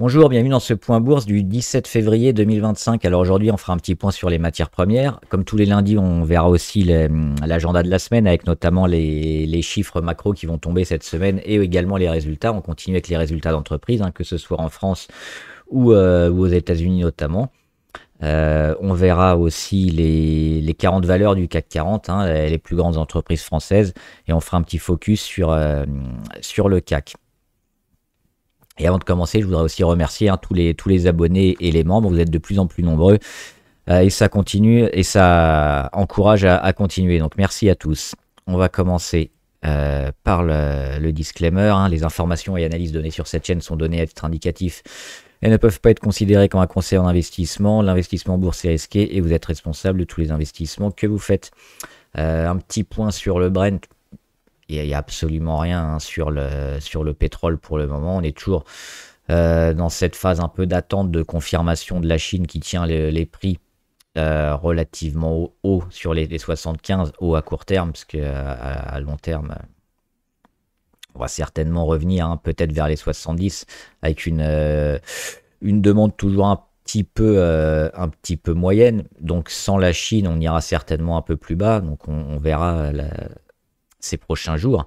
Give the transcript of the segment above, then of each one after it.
Bonjour, bienvenue dans ce point bourse du 17 février 2025. Alors aujourd'hui, on fera un petit point sur les matières premières. Comme tous les lundis, on verra aussi l'agenda de la semaine avec notamment les chiffres macro qui vont tomber cette semaine et également les résultats. On continue avec les résultats d'entreprise, que ce soit en France ou aux États-Unis notamment. On verra aussi les 40 valeurs du CAC 40, les plus grandes entreprises françaises, et on fera un petit focus sur le CAC. Et avant de commencer, je voudrais aussi remercier tous les abonnés et les membres. Vous êtes de plus en plus nombreux et ça continue et ça encourage à continuer. Donc merci à tous. On va commencer par le disclaimer. Les informations et analyses données sur cette chaîne sont données à titre indicatif et ne peuvent pas être considérées comme un conseil en investissement. L'investissement en bourse est risqué et vous êtes responsable de tous les investissements que vous faites. Un petit point sur le Brent. Il n'y a absolument rien sur le pétrole pour le moment. On est toujours dans cette phase un peu d'attente de confirmation de la Chine qui tient les prix relativement haut sur les 75, haut à court terme, parce qu'à long terme, on va certainement revenir peut-être vers les 70 avec une demande toujours un petit peu moyenne. Donc sans la Chine, on ira certainement un peu plus bas. Donc on verra ces prochains jours.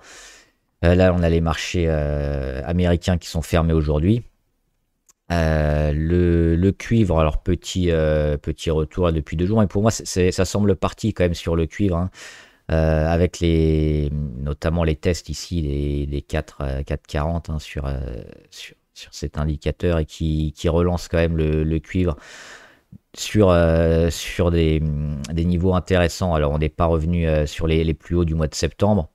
Là, on a les marchés américains qui sont fermés aujourd'hui. Le cuivre, alors petit retour depuis 2 jours, et pour moi, ça semble parti quand même sur le cuivre, avec notamment les tests ici, les 440 sur cet indicateur, et qui relance quand même le cuivre sur des niveaux intéressants. Alors on n'est pas revenu sur les plus hauts du mois de septembre,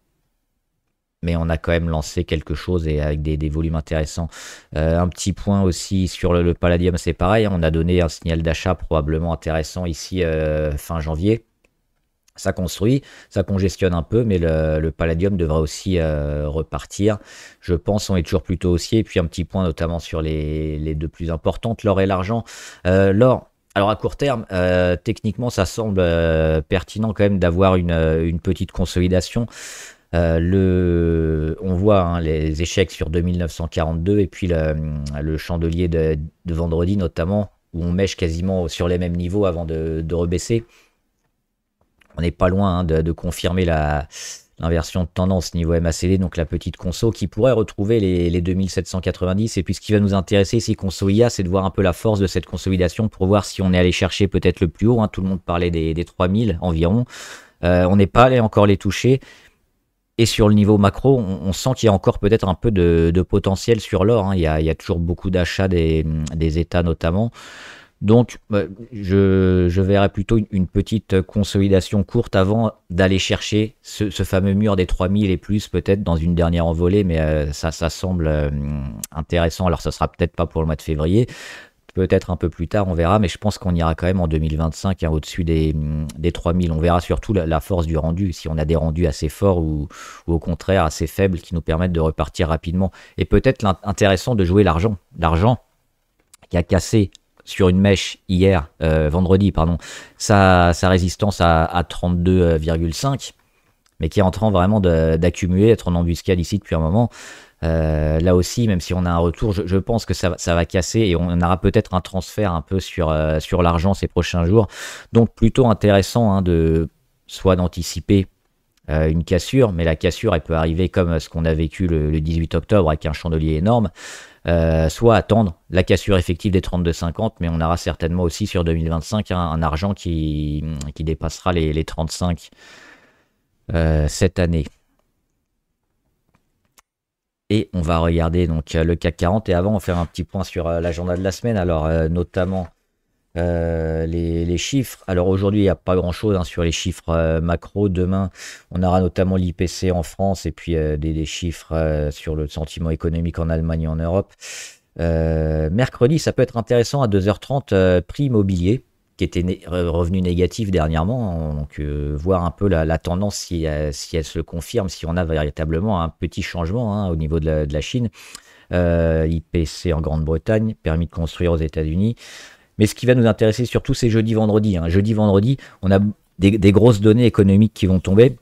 mais on a quand même lancé quelque chose et avec des volumes intéressants. Un petit point aussi sur le palladium, c'est pareil, on a donné un signal d'achat probablement intéressant ici fin janvier. Ça construit, ça congestionne un peu, mais le palladium devrait aussi repartir. Je pense on est toujours plutôt haussier. Et puis un petit point notamment sur les deux plus importantes, l'or et l'argent. L'or, alors à court terme, techniquement, ça semble pertinent quand même d'avoir une petite consolidation. On voit les échecs sur 2942 et puis le chandelier de vendredi notamment, où on mèche quasiment sur les mêmes niveaux avant de rebaisser. On n'est pas loin de confirmer l'inversion de tendance niveau MACD, donc la petite conso qui pourrait retrouver les 2790. Et puis ce qui va nous intéresser ici, Conso-IA, c'est de voir un peu la force de cette consolidation pour voir si on est allé chercher peut-être le plus haut. Tout le monde parlait des 3000 environ. On n'est pas allé encore les toucher. Et sur le niveau macro, on sent qu'il y a encore peut-être un peu de potentiel sur l'or. Il y a toujours beaucoup d'achats des États notamment. Donc, je verrais plutôt une petite consolidation courte avant d'aller chercher ce fameux mur des 3000 et plus, peut-être dans une dernière envolée, mais ça semble intéressant. Alors, ça sera peut-être pas pour le mois de février, peut-être un peu plus tard, on verra, mais je pense qu'on ira quand même en 2025 au-dessus des 3000. On verra surtout la force du rendu, si on a des rendus assez forts ou au contraire assez faibles qui nous permettent de repartir rapidement. Et peut-être intéressant de jouer l'argent qui a cassé sur une mèche vendredi, sa résistance à 32,5, mais qui est en train vraiment d'accumuler, d'être en embuscade ici depuis un moment. Là aussi, même si on a un retour, je pense que ça va casser et on aura peut-être un transfert un peu sur l'argent ces prochains jours. Donc plutôt intéressant soit d'anticiper une cassure, mais la cassure elle peut arriver comme ce qu'on a vécu le 18 octobre avec un chandelier énorme. Soit attendre la cassure effective des 32,50, mais on aura certainement aussi sur 2025 un argent qui dépassera les 35 cette année. Et on va regarder donc le CAC 40 et avant on va faire un petit point sur l'agenda de la semaine. Alors notamment les chiffres. Alors aujourd'hui il n'y a pas grand chose sur les chiffres macro. Demain on aura notamment l'IPC en France et puis des chiffres sur le sentiment économique en Allemagne et en Europe. Mercredi ça peut être intéressant à 2h30, prix immobilier qui était revenu négatif dernièrement, donc voir un peu la tendance si elle se confirme, si on a véritablement un petit changement au niveau de la Chine. IPC en Grande-Bretagne, permis de construire aux États-Unis. Mais ce qui va nous intéresser surtout, c'est jeudi-vendredi. Jeudi-vendredi, on a des grosses données économiques qui vont tomber.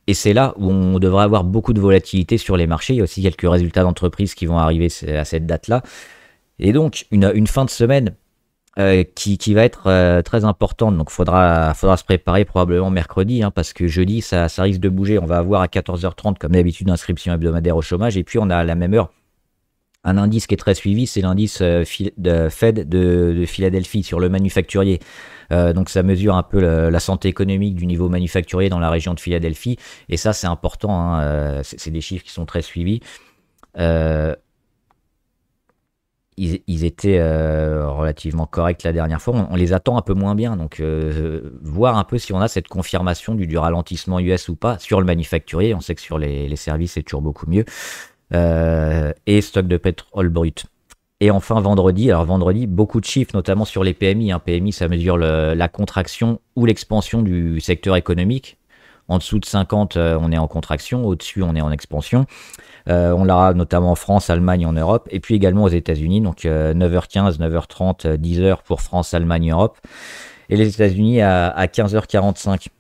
Et c'est là où on devrait avoir beaucoup de volatilité sur les marchés. Il y a aussi quelques résultats d'entreprise qui vont arriver à cette date-là. Et donc, une fin de semaine qui va être très importante. Donc, faudra se préparer probablement mercredi, hein, parce que jeudi, ça risque de bouger. On va avoir à 14h30, comme d'habitude, inscription hebdomadaire au chômage. Et puis, on a à la même heure un indice qui est très suivi, c'est l'indice de Fed de Philadelphie sur le manufacturier. Donc ça mesure un peu la santé économique du niveau manufacturier dans la région de Philadelphie. Et ça, c'est important, hein, c'est des chiffres qui sont très suivis. Ils étaient relativement corrects la dernière fois. On les attend un peu moins bien. Donc voir un peu si on a cette confirmation du ralentissement US ou pas sur le manufacturier. On sait que sur les services, c'est toujours beaucoup mieux. Et stock de pétrole brut. Et enfin vendredi, beaucoup de chiffres, notamment sur les PMI. PMI, ça mesure la contraction ou l'expansion du secteur économique. En dessous de 50, on est en contraction. Au-dessus, on est en expansion. On l'aura notamment en France, Allemagne, en Europe. Et puis également aux États-Unis. Donc 9h15, 9h30, 10h pour France, Allemagne, Europe. Et les États-Unis à 15h45.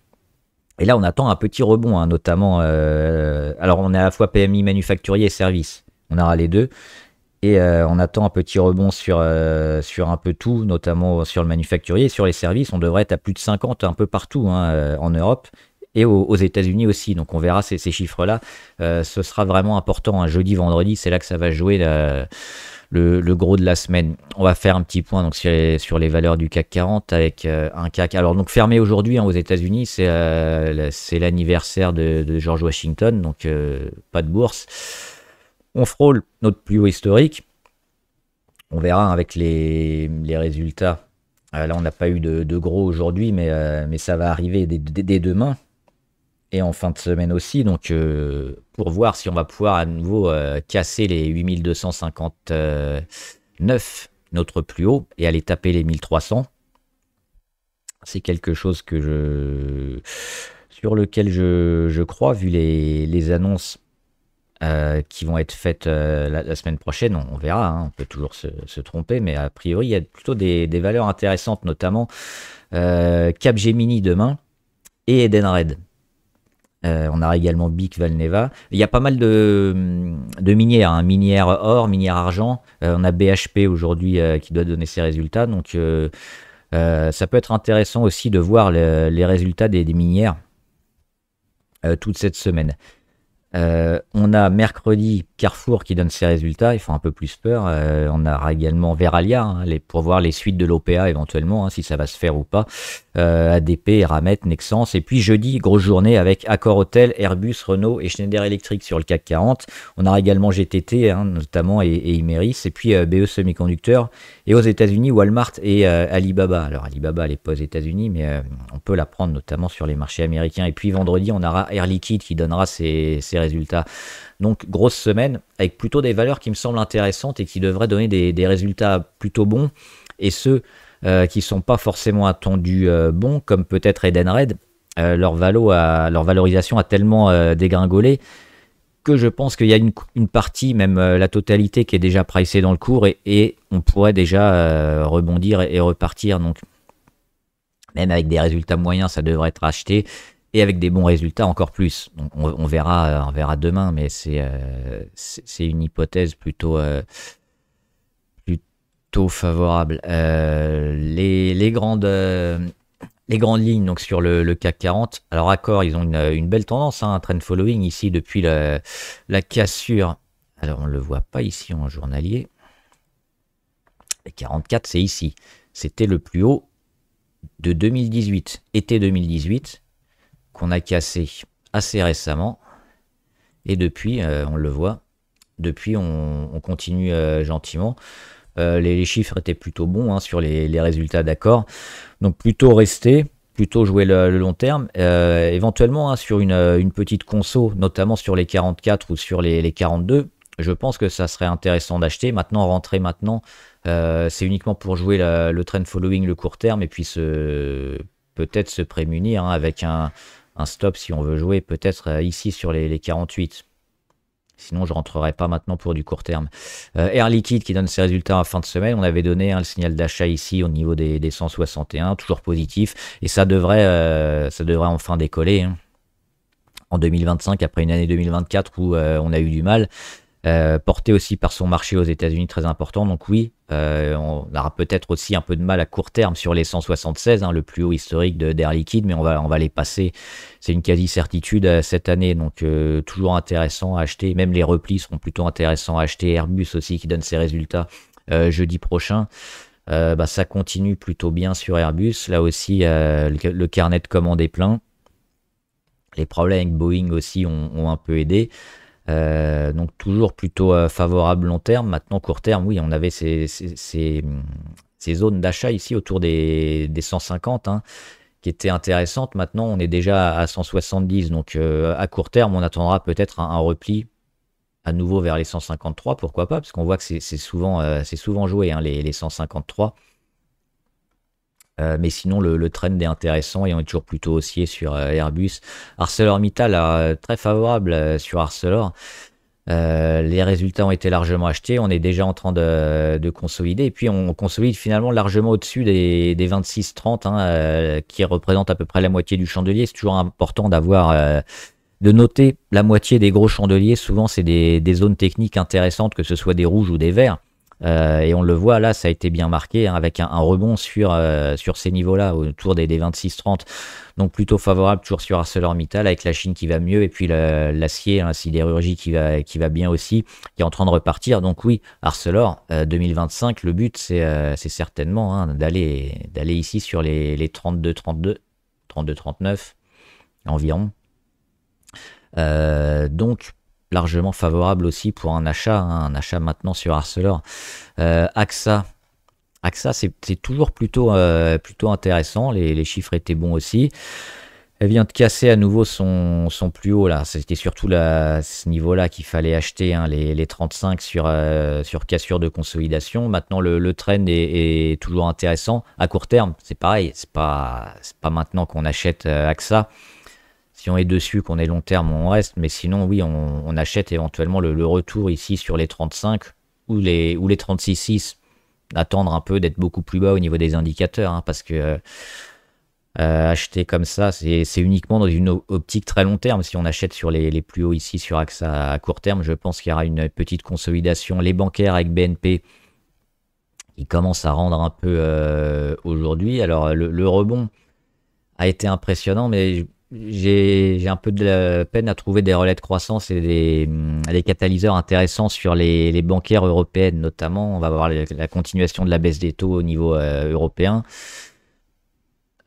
Et là, on attend un petit rebond, hein, notamment. Alors, on est à la fois PMI manufacturier et services. On aura les deux. Et on attend un petit rebond sur un peu tout, notamment sur le manufacturier. Et sur les services, on devrait être à plus de 50 un peu partout, hein, en Europe et aux États-Unis aussi. Donc, on verra ces chiffres-là. Ce sera vraiment important. Hein, jeudi, vendredi, c'est là que ça va jouer le gros de la semaine. On va faire un petit point donc sur les valeurs du CAC 40 avec un CAC. Alors donc fermé aujourd'hui, hein, aux États-Unis, c'est l'anniversaire de George Washington, donc pas de bourse. On frôle notre plus haut historique. On verra avec les résultats. Là, on n'a pas eu de gros aujourd'hui, mais ça va arriver dès demain. Et en fin de semaine aussi, donc pour voir si on va pouvoir à nouveau casser les 8259, notre plus haut, et aller taper les 1300. C'est quelque chose sur lequel je crois, vu les annonces qui vont être faites la semaine prochaine. On verra, hein, on peut toujours se tromper, mais a priori, il y a plutôt des valeurs intéressantes, notamment Capgemini demain et Edenred. On aura également BIC Valneva. Il y a pas mal de minières, hein, minière or, minière argent. On a BHP aujourd'hui qui doit donner ses résultats. Donc ça peut être intéressant aussi de voir les résultats des minières toute cette semaine. On a mercredi Carrefour qui donne ses résultats, ils font un peu plus peur. On aura également Verallia, hein, pour voir les suites de l'OPA éventuellement, hein, si ça va se faire ou pas. ADP, Eramet, Nexans. Et puis jeudi, grosse journée avec Accor Hotel, Airbus, Renault et Schneider Electric sur le CAC 40. On aura également GTT, hein, notamment, et Imerys. Et puis BE Semiconductor. Et aux États-Unis, Walmart et Alibaba. Alors Alibaba, elle n'est pas aux États-Unis, mais on peut la prendre notamment sur les marchés américains. Et puis vendredi, on aura Air Liquide qui donnera ses résultats. Donc grosse semaine avec plutôt des valeurs qui me semblent intéressantes et qui devraient donner des résultats plutôt bons, et ceux qui ne sont pas forcément attendus bons, comme peut-être Edenred. Leur valorisation a tellement dégringolé que je pense qu'il y a une partie, même la totalité, qui est déjà pricée dans le cours, et on pourrait déjà rebondir et repartir. Donc même avec des résultats moyens, ça devrait être acheté. Et avec des bons résultats encore plus. Donc on verra demain, mais c'est une hypothèse plutôt favorable. Les grandes lignes donc sur le CAC 40. Alors Accor, ils ont une belle tendance, hein, un trend following ici depuis la cassure. Alors on ne le voit pas ici en journalier. Les 44, c'est ici. C'était le plus haut de 2018, été 2018. Qu'on a cassé assez récemment, et depuis, on le voit, depuis on continue gentiment. Les chiffres étaient plutôt bons, hein, sur les résultats d'Accor, donc plutôt rester, plutôt jouer le long terme, éventuellement, hein, sur une petite conso, notamment sur les 44 ou sur les 42. Je pense que ça serait intéressant d'acheter. Maintenant, rentrer maintenant, c'est uniquement pour jouer le trend following, le court terme, et puis peut-être se prémunir, hein, avec un stop si on veut jouer peut-être ici sur les 48. Sinon, je ne rentrerai pas maintenant pour du court terme. Air Liquide qui donne ses résultats en fin de semaine. On avait donné, hein, le signal d'achat ici au niveau des 161, toujours positif. Et ça devrait enfin décoller, hein, en 2025, après une année 2024 où on a eu du mal. Porté aussi par son marché aux États-Unis très important. Donc oui, On aura peut-être aussi un peu de mal à court terme sur les 176, hein, le plus haut historique d'Air Liquide, mais on va les passer. C'est une quasi-certitude cette année, donc toujours intéressant à acheter. Même les replis seront plutôt intéressants à acheter. Airbus aussi qui donne ses résultats jeudi prochain. Ça continue plutôt bien sur Airbus. Là aussi, le carnet de commandes est plein. Les problèmes avec Boeing aussi ont un peu aidé. Donc toujours plutôt favorable long terme. Maintenant, court terme, oui, on avait ces zones d'achat ici autour des 150 hein, qui étaient intéressantes. Maintenant, on est déjà à 170. Donc à court terme, on attendra peut-être un repli à nouveau vers les 153, pourquoi pas, parce qu'on voit que c'est souvent joué, hein, les 153. Mais sinon, le trend est intéressant et on est toujours plutôt haussier sur Airbus. ArcelorMittal, très favorable sur Arcelor. Les résultats ont été largement achetés. On est déjà en train de consolider. Et puis, on consolide finalement largement au-dessus des 26-30, hein, qui représentent à peu près la moitié du chandelier. C'est toujours important de noter la moitié des gros chandeliers. Souvent, c'est des zones techniques intéressantes, que ce soit des rouges ou des verts. Et on le voit là, ça a été bien marqué, hein, avec un rebond sur ces niveaux-là, autour des 26-30. Donc plutôt favorable toujours sur ArcelorMittal, avec la Chine qui va mieux, et puis l'acier, hein, la sidérurgie qui va bien aussi, qui est en train de repartir. Donc oui, Arcelor 2025, le but c'est certainement hein, d'aller ici sur les 32-39 environ. Donc largement favorable aussi pour un achat maintenant sur Arcelor. AXA, c'est toujours plutôt intéressant. Les chiffres étaient bons aussi. Elle vient de casser à nouveau son plus haut là. C'était surtout ce niveau-là qu'il fallait acheter, hein, les 35 sur cassure de consolidation. Maintenant le trend est toujours intéressant. À court terme, c'est pareil. C'est pas maintenant qu'on achète AXA. Si on est dessus, qu'on est long terme, on reste. Mais sinon, oui, on achète éventuellement le retour ici sur les 35 ou les 36,6. Attendre un peu d'être beaucoup plus bas au niveau des indicateurs. Hein, parce que acheter comme ça, c'est uniquement dans une optique très long terme. Si on achète sur les plus hauts ici sur AXA à court terme, je pense qu'il y aura une petite consolidation. Les bancaires avec BNP, ils commencent à rendre un peu aujourd'hui. Alors, le rebond a été impressionnant, mais j'ai un peu de la peine à trouver des relais de croissance et des catalyseurs intéressants sur les bancaires européennes notamment. On va voir la continuation de la baisse des taux au niveau européen.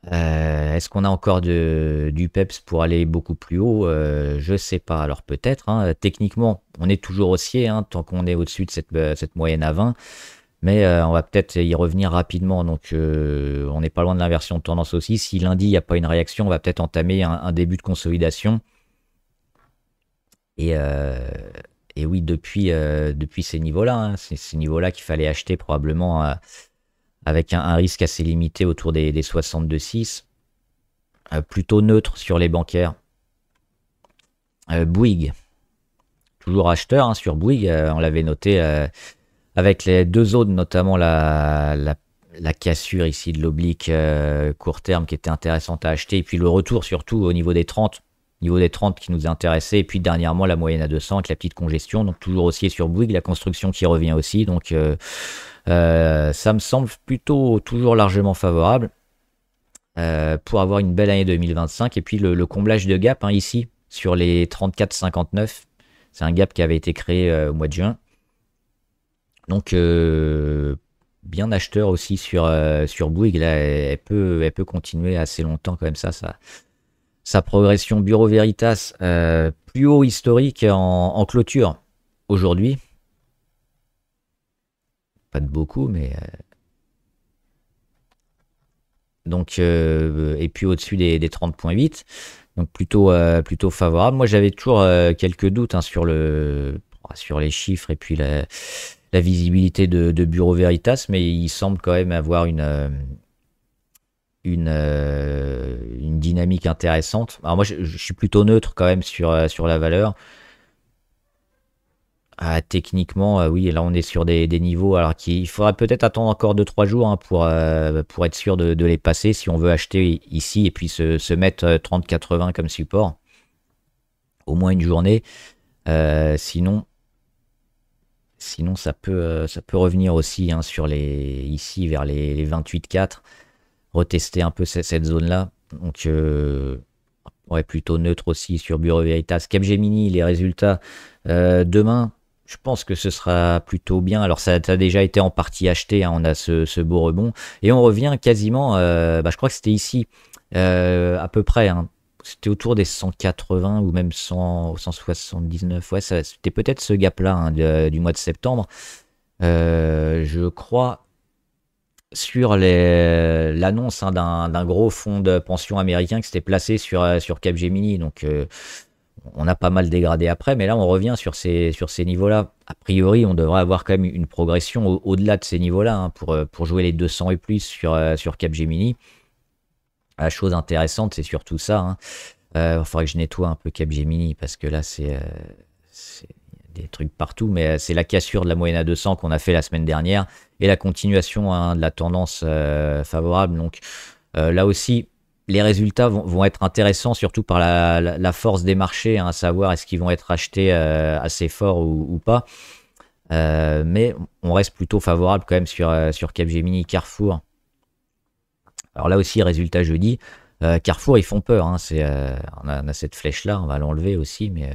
Est-ce qu'on a encore du peps pour aller beaucoup plus haut? Je sais pas. Alors peut-être. Hein. Techniquement, on est toujours haussier hein, tant qu'on est au-dessus de cette moyenne à 20. Mais on va peut-être y revenir rapidement, donc on n'est pas loin de l'inversion de tendance aussi. Si lundi, il n'y a pas une réaction, on va peut-être entamer un début de consolidation. Et oui, depuis ces niveaux-là, hein, c'est ces niveaux-là qu'il fallait acheter probablement avec un risque assez limité autour des 62,6. Plutôt neutre sur les bancaires. Bouygues, toujours acheteur hein, sur Bouygues, on l'avait noté... avec les deux zones, notamment la cassure ici de l'oblique court terme qui était intéressante à acheter, et puis le retour surtout au niveau des 30 qui nous intéressait, et puis dernièrement la moyenne à 200 avec la petite congestion, donc toujours haussier sur Bouygues, la construction qui revient aussi, donc ça me semble plutôt toujours largement favorable pour avoir une belle année 2025, et puis le comblage de gap hein, ici sur les 34,59, c'est un gap qui avait été créé au mois de juin. Donc, bien acheteur aussi sur Bouygues. Là, elle peut continuer assez longtemps comme ça. Sa progression Bureau Veritas, plus haut historique en clôture aujourd'hui. Pas de beaucoup, mais... Donc, et puis au-dessus des 30,8. Donc, plutôt favorable. Moi, j'avais toujours quelques doutes hein, sur les chiffres et puis la visibilité de Bureau Veritas, mais il semble quand même avoir une dynamique intéressante. Alors moi, je suis plutôt neutre quand même sur la valeur. Techniquement, oui, là on est sur des niveaux alors qu'il faudra peut-être attendre encore 2-3 jours hein, pour être sûr de les passer si on veut acheter ici et puis se mettre 30,80 comme support. Au moins une journée. Sinon, Sinon, ça peut revenir aussi hein, sur ici vers les 28,4, retester un peu cette zone-là. Donc, ouais, plutôt neutre aussi sur Bureau Veritas. Capgemini, les résultats demain, je pense que ce sera plutôt bien. Alors, ça a déjà été en partie acheté, hein, on a ce beau rebond. Et on revient quasiment, je crois que c'était ici, à peu près, hein. C'était autour des 180 ou même 100, 179. Ouais, c'était peut-être ce gap-là hein, du mois de septembre. Je crois sur l'annonce hein, d'un gros fonds de pension américain qui s'était placé sur Capgemini. Donc, on a pas mal dégradé après, mais là, on revient sur ces niveaux-là. A priori, on devrait avoir quand même une progression au-delà de ces niveaux-là hein, pour jouer les 200 et plus sur Capgemini. La chose intéressante, c'est surtout ça. Hein. Il faudrait que je nettoie un peu Capgemini parce que là, c'est des trucs partout. Mais c'est la cassure de la moyenne à 200 qu'on a fait la semaine dernière et la continuation hein, de la tendance favorable. Donc là aussi, les résultats vont être intéressants, surtout par la force des marchés, hein, à savoir est-ce qu'ils vont être achetés assez fort ou pas. Mais on reste plutôt favorable quand même sur Capgemini, Carrefour. Alors là aussi, résultat jeudi. Carrefour, ils font peur. Hein, on a cette flèche-là, on va l'enlever aussi, mais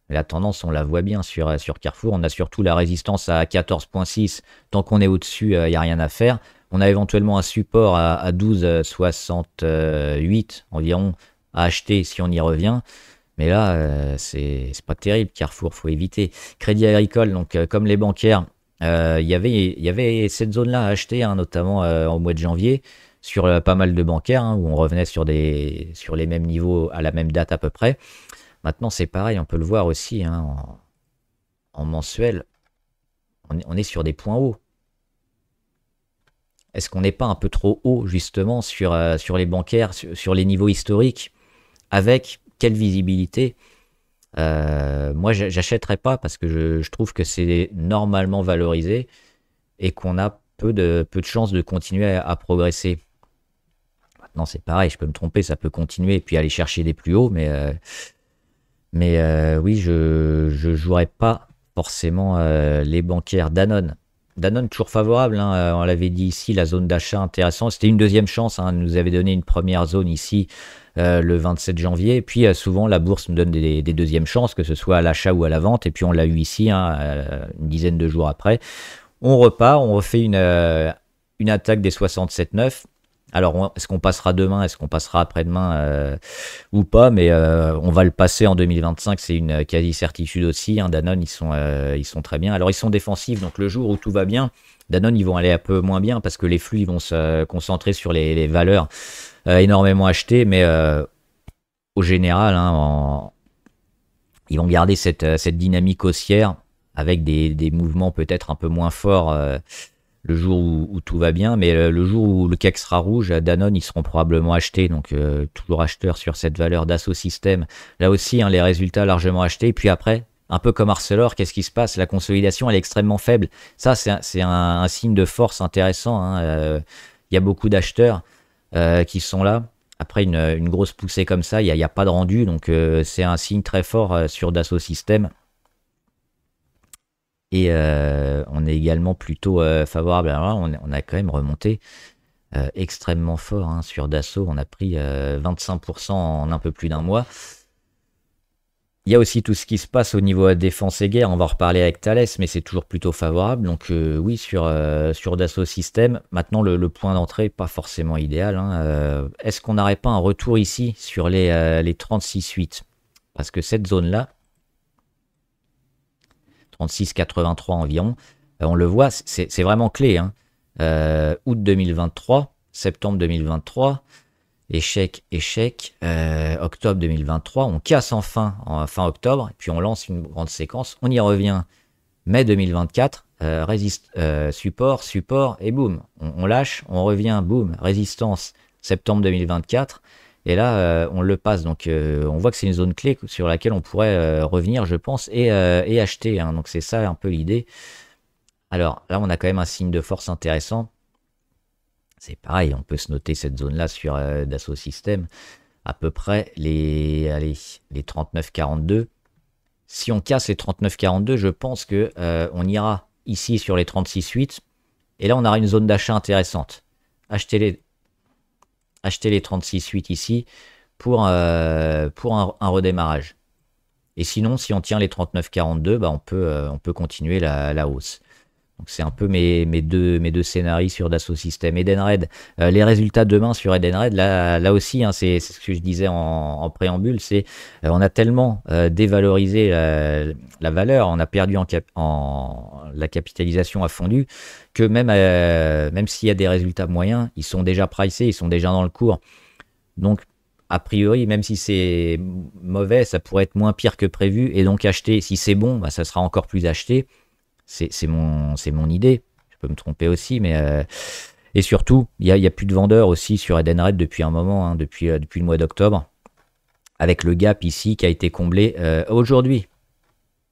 la tendance, on la voit bien sur Carrefour. On a surtout la résistance à 14,6. Tant qu'on est au-dessus, il n'y a rien à faire. On a éventuellement un support à 12,68 environ à acheter si on y revient. Mais là, c'est pas terrible, Carrefour, faut éviter. Crédit Agricole, donc comme les bancaires, il y avait cette zone-là à acheter, hein, notamment au mois de janvier, sur pas mal de bancaires, hein, où on revenait sur les mêmes niveaux à la même date à peu près. Maintenant, c'est pareil, on peut le voir aussi hein, en mensuel. On est sur des points hauts. Est-ce qu'on n'est pas un peu trop haut, justement, sur les bancaires, sur les niveaux historiques, avec quelle visibilité moi, j'achèterais pas parce que je trouve que c'est normalement valorisé et qu'on a peu de chances de continuer à progresser. Maintenant, c'est pareil, je peux me tromper, ça peut continuer et puis aller chercher des plus hauts, mais oui, je jouerais pas forcément les bancaires. Danone toujours favorable, hein, on l'avait dit ici, la zone d'achat intéressante. C'était une deuxième chance, hein, nous avait donné une première zone ici le 27 janvier. Et puis souvent la bourse nous donne des deuxièmes chances, que ce soit à l'achat ou à la vente. Et puis on l'a eu ici, hein, une dizaine de jours après. On repart, on refait une attaque des 67,9. Alors, est-ce qu'on passera demain, est-ce qu'on passera après-demain ou pas, mais on va le passer en 2025, c'est une quasi-certitude aussi. Hein. Danone, ils sont très bien. Alors, ils sont défensifs, donc le jour où tout va bien, Danone, ils vont aller un peu moins bien parce que les flux ils vont se concentrer sur les valeurs énormément achetées, mais au général, hein, ils vont garder cette dynamique haussière avec des mouvements peut-être un peu moins forts le jour où tout va bien, mais le jour où le CAC sera rouge, Danone, ils seront probablement achetés, donc toujours acheteurs sur cette valeur d'Asso Systèmes. Là aussi, hein, les résultats largement achetés, puis après, un peu comme Arcelor, qu'est-ce qui se passe? La consolidation, elle est extrêmement faible. Ça, c'est un signe de force intéressant. Hein. Y a beaucoup d'acheteurs qui sont là. Après une grosse poussée comme ça, il n'y a pas de rendu, donc c'est un signe très fort sur Dassault Systèmes. Et on est également plutôt favorable. Alors là, on a quand même remonté extrêmement fort hein, sur Dassault. On a pris 25% en un peu plus d'un mois. Il y a aussi tout ce qui se passe au niveau défense et guerre. On va en reparler avec Thales, mais c'est toujours plutôt favorable. Donc oui, sur Dassault Systèmes. Maintenant, le point d'entrée, pas forcément idéal. Hein. Est-ce qu'on n'aurait pas un retour ici sur les 36,8? Parce que cette zone-là, 36,83 environ. On le voit, c'est vraiment clé. Hein. Août 2023, septembre 2023, échec. Octobre 2023, on casse enfin en fin octobre, et puis on lance une grande séquence. On y revient mai 2024, support, et boum, on lâche, on revient, boum, résistance, septembre 2024. Et là, on le passe. Donc, on voit que c'est une zone clé sur laquelle on pourrait revenir, je pense, et acheter. Hein. Donc, c'est ça un peu l'idée. Alors, là, on a quand même un signe de force intéressant. C'est pareil, on peut se noter cette zone-là sur Dassault Systèmes. À peu près les 39,42. Si on casse les 39,42, je pense qu'on ira ici sur les 36,8. Et là, on aura une zone d'achat intéressante. Acheter les 36,8 ici pour un redémarrage. Et sinon, si on tient les 39,42, bah on peut continuer la hausse. Donc c'est un peu mes deux scénarios sur Dassault Systèmes. Edenred, les résultats demain sur Edenred, là aussi, hein, c'est ce que je disais en préambule, c'est on a tellement dévalorisé la valeur, on a perdu la capitalisation a fondu, que même s'il y a des résultats moyens, ils sont déjà pricés, ils sont déjà dans le cours. Donc a priori, même si c'est mauvais, ça pourrait être moins pire que prévu, et donc acheter, si c'est bon, bah, ça sera encore plus acheté. C'est mon idée. Je peux me tromper aussi, mais et surtout, il y a plus de vendeurs aussi sur Edenred depuis un moment, hein, depuis le mois d'octobre, avec le gap ici qui a été comblé aujourd'hui.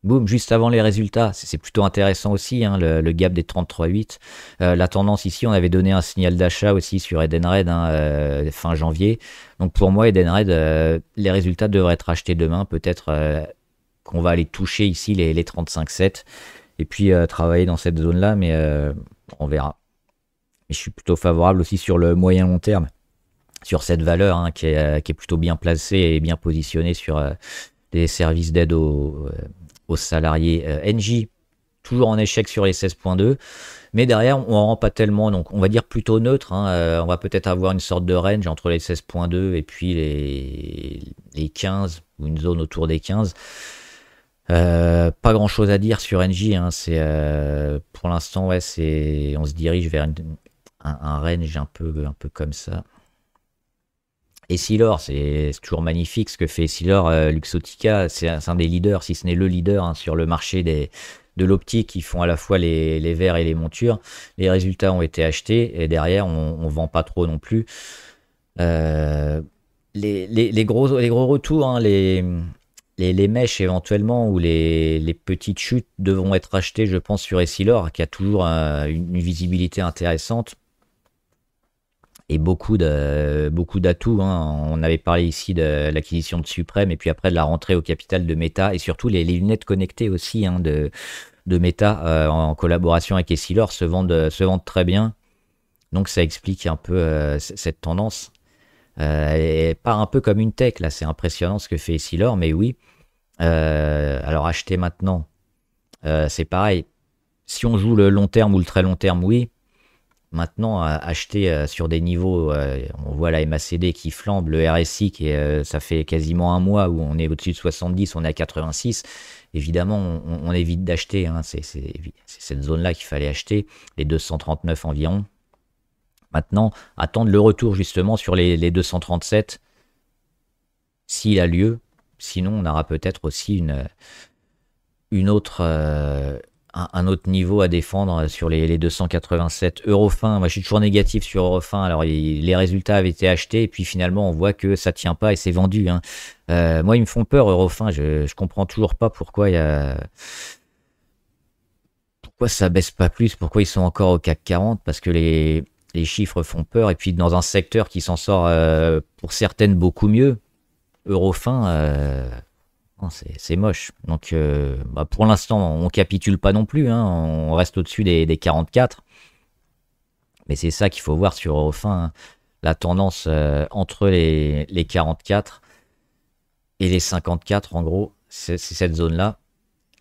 Boum, juste avant les résultats. C'est plutôt intéressant aussi, hein, le gap des 33,8. La tendance ici, on avait donné un signal d'achat aussi sur Edenred fin janvier. Donc pour moi, Edenred, les résultats devraient être achetés demain. Peut-être qu'on va aller toucher ici les 35,7. Et puis travailler dans cette zone-là, mais on verra. Mais je suis plutôt favorable aussi sur le moyen long terme, sur cette valeur, hein, qui est plutôt bien placée et bien positionnée sur des services d'aide aux salariés. Engie, toujours en échec sur les 16,2, mais derrière, on n'en rend pas tellement, donc on va dire plutôt neutre. Hein, on va peut-être avoir une sorte de range entre les 16,2 et puis les 15, ou une zone autour des 15. Pas grand chose à dire sur Engie, hein, c'est pour l'instant, ouais, on se dirige vers un range un peu comme ça. Essilor, c'est toujours magnifique ce que fait Essilor. Luxottica, c'est un des leaders, si ce n'est le leader, hein, sur le marché de l'optique. Ils font à la fois les verres et les montures. Les résultats ont été achetés et derrière, on vend pas trop non plus. Les gros retours, hein, les mèches éventuellement ou les petites chutes devront être achetées, je pense, sur Essilor, qui a toujours une visibilité intéressante et beaucoup d'atouts. Hein. On avait parlé ici de l'acquisition de Suprême et puis après de la rentrée au capital de Meta et surtout les lunettes connectées aussi, hein, de Meta en collaboration avec Essilor se vendent très bien. Donc ça explique un peu cette tendance. Elle part un peu comme une tech, là, c'est impressionnant ce que fait Essilor, mais oui. Alors acheter maintenant, c'est pareil. Si on joue le long terme ou le très long terme, oui. Maintenant, acheter sur des niveaux, on voit la MACD qui flambe, le RSI ça fait quasiment un mois où on est au-dessus de 70, on est à 86. Évidemment, on évite d'acheter, hein, c'est cette zone-là qu'il fallait acheter, les 239 environ. Maintenant, attendre le retour justement sur les 237, s'il a lieu. Sinon, on aura peut-être aussi un autre niveau à défendre sur les 287. Eurofin, moi je suis toujours négatif sur Eurofin. Alors les résultats avaient été achetés et puis finalement on voit que ça tient pas et c'est vendu. Hein. Moi ils me font peur Eurofin, je comprends toujours pas pourquoi ça baisse pas plus, pourquoi ils sont encore au CAC 40, parce que les chiffres font peur et puis dans un secteur qui s'en sort pour certaines beaucoup mieux, Eurofin, c'est moche. Donc pour l'instant on capitule pas non plus, hein, on reste au-dessus des 44. Mais c'est ça qu'il faut voir sur Eurofin, hein, la tendance entre les 44 et les 54 en gros, c'est cette zone-là.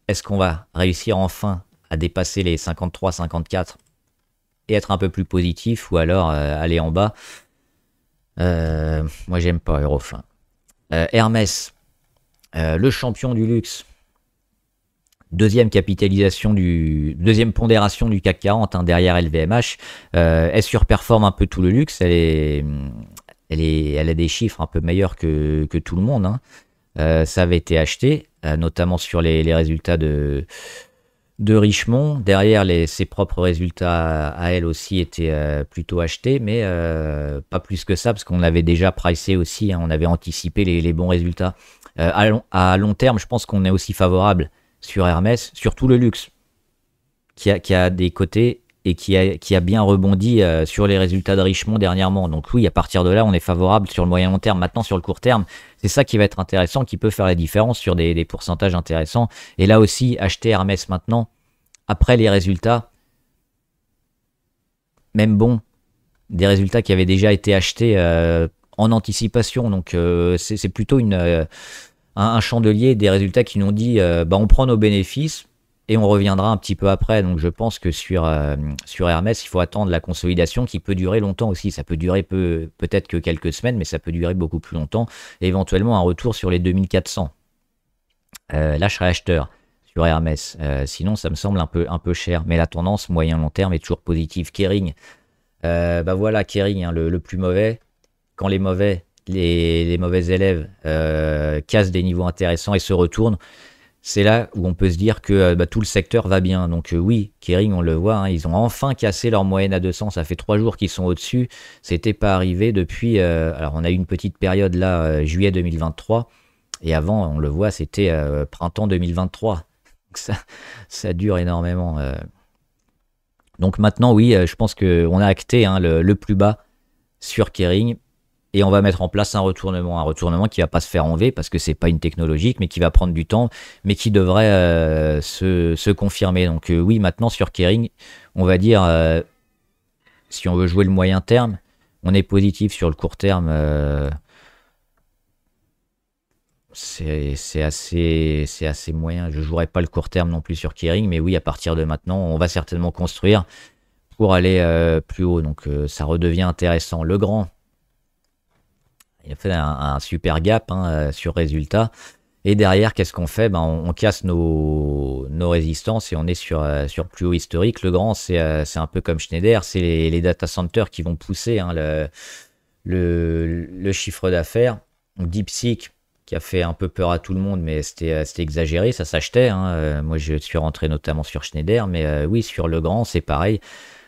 Est-ce qu'on va réussir enfin à dépasser les 53-54 et être un peu plus positif, ou alors aller en bas? Moi j'aime pas Eurofin. Hermès, le champion du luxe, deuxième pondération du CAC 40, hein, derrière LVMH, elle surperforme un peu tout le luxe, elle a des chiffres un peu meilleurs que tout le monde, hein. Ça avait été acheté, notamment sur les résultats de Richemont. Derrière, ses propres résultats à elle aussi étaient plutôt achetés, mais pas plus que ça, parce qu'on avait déjà pricé aussi, hein, on avait anticipé les bons résultats. À long terme, je pense qu'on est aussi favorable sur Hermès, surtout le luxe, qui a des côtés et qui a bien rebondi sur les résultats de Richemont dernièrement. Donc oui, à partir de là, on est favorable sur le moyen long terme. Maintenant, sur le court terme, c'est ça qui va être intéressant, qui peut faire la différence sur des pourcentages intéressants. Et là aussi, acheter Hermès maintenant, Après les résultats, même bon, des résultats qui avaient déjà été achetés en anticipation. Donc c'est plutôt un chandelier, des résultats qui nous ont dit bah, on prend nos bénéfices et on reviendra un petit peu après. Donc je pense que sur Hermès, il faut attendre la consolidation qui peut durer longtemps aussi. Ça peut durer peut-être que quelques semaines, mais ça peut durer beaucoup plus longtemps. Et éventuellement un retour sur les 2400. Là, je serais acheteur sur Hermès. Sinon, ça me semble un peu cher. Mais la tendance moyen-long terme est toujours positive. Kering, bah voilà, Kering, hein, le plus mauvais. Quand les mauvais élèves cassent des niveaux intéressants et se retournent, c'est là où on peut se dire que bah, tout le secteur va bien. Donc oui, Kering, on le voit, hein, ils ont enfin cassé leur moyenne à 200. Ça fait 3 jours qu'ils sont au-dessus. C'était pas arrivé depuis... alors on a eu une petite période là, juillet 2023. Et avant, on le voit, c'était printemps 2023. Donc ça dure énormément. Donc maintenant, oui, je pense qu'on a acté hein, le plus bas sur Kering. Et on va mettre en place un retournement qui va pas se faire en V parce que c'est pas une technologique, mais qui va prendre du temps, mais qui devrait se confirmer. Donc oui, maintenant sur Kering, on va dire, si on veut jouer le moyen terme, on est positif sur le court terme. C'est assez moyen. Je jouerai pas le court terme non plus sur Kering, mais oui, à partir de maintenant, on va certainement construire pour aller plus haut. Donc ça redevient intéressant. Le grand. Il a fait un super gap hein, sur résultat. Et derrière, qu'est-ce qu'on fait ben, on casse nos résistances et on est sur plus haut historique. Le grand, c'est un peu comme Schneider, c'est les data centers qui vont pousser hein, le chiffre d'affaires. DeepSeek, qui a fait un peu peur à tout le monde, mais c'était exagéré, ça s'achetait. Hein. Moi, je suis rentré notamment sur Schneider, mais oui, sur le grand, c'est pareil.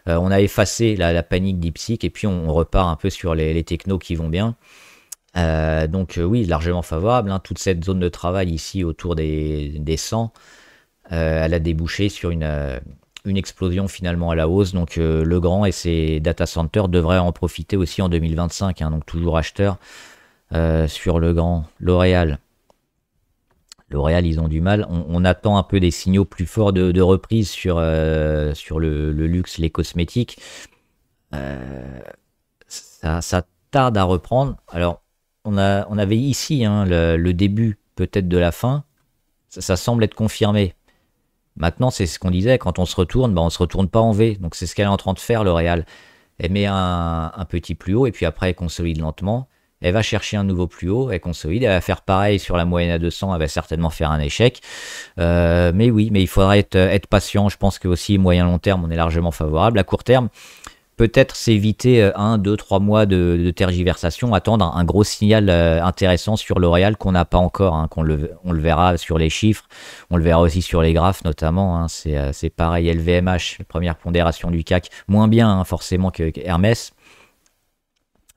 On a effacé la panique DeepSeek et puis on repart un peu sur les technos qui vont bien. Donc oui, largement favorable. Hein. Toute cette zone de travail ici autour des 100, elle a débouché sur une explosion finalement à la hausse. Donc le grand et ses data centers devraient en profiter aussi en 2025. Hein. Donc toujours acheteur sur le grand. L'Oréal, ils ont du mal. On attend un peu des signaux plus forts de reprise sur le luxe, les cosmétiques. Ça tarde à reprendre. Alors, on avait ici hein, le début peut-être de la fin. Ça semble être confirmé. Maintenant, c'est ce qu'on disait, quand on se retourne, on ne se retourne pas en V. Donc c'est ce qu'elle est en train de faire, L'Oréal. Elle met un petit plus haut et puis après elle consolide lentement. Elle va chercher un nouveau plus haut, elle consolide, elle va faire pareil sur la moyenne à 200, elle va certainement faire un échec. Mais oui, mais il faudra être patient. Je pense que aussi moyen long terme, on est largement favorable. À court terme, peut-être s'éviter 1, 2, 3 mois de tergiversation, attendre un gros signal intéressant sur L'Oréal qu'on n'a pas encore, hein, on le verra sur les chiffres, on le verra aussi sur les graphes notamment, hein, c'est pareil, LVMH, première pondération du CAC, moins bien hein, forcément que Hermès.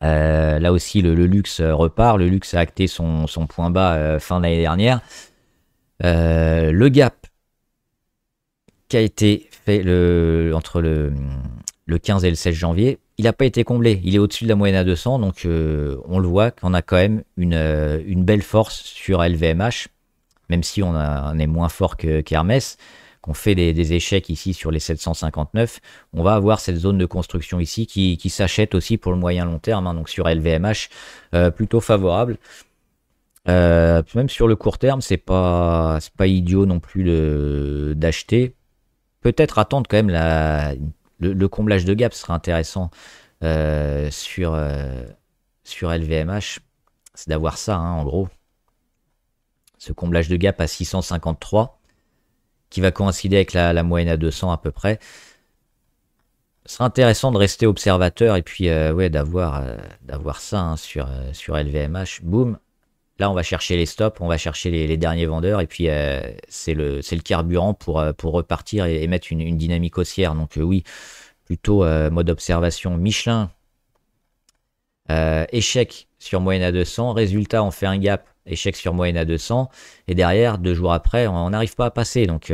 Là aussi le luxe repart, le luxe a acté son point bas fin d'année dernière. Le gap qui a été fait entre le 15 et le 16 janvier, il n'a pas été comblé. Il est au-dessus de la moyenne à 200, donc on le voit qu'on a quand même une belle force sur LVMH, même si on est moins fort qu'Hermès, qu'on fait des échecs ici sur les 759. On va avoir cette zone de construction ici qui s'achète aussi pour le moyen long terme, hein, donc sur LVMH, plutôt favorable. Même sur le court terme, c'est pas idiot non plus d'acheter. Peut-être attendre quand même le comblage de gap serait intéressant sur LVMH. C'est d'avoir ça, hein, en gros. Ce comblage de gap à 653, qui va coïncider avec la moyenne à 200 à peu près. Ce serait intéressant de rester observateur et puis ouais, d'avoir ça hein, sur LVMH. Boum. Là, on va chercher les stops, on va chercher les derniers vendeurs, et puis c'est le carburant pour repartir et mettre une dynamique haussière. Donc oui, plutôt mode observation. Michelin, échec sur moyenne à 200. Résultat, on fait un gap, échec sur moyenne à 200. Et derrière, 2 jours après, on n'arrive pas à passer. Donc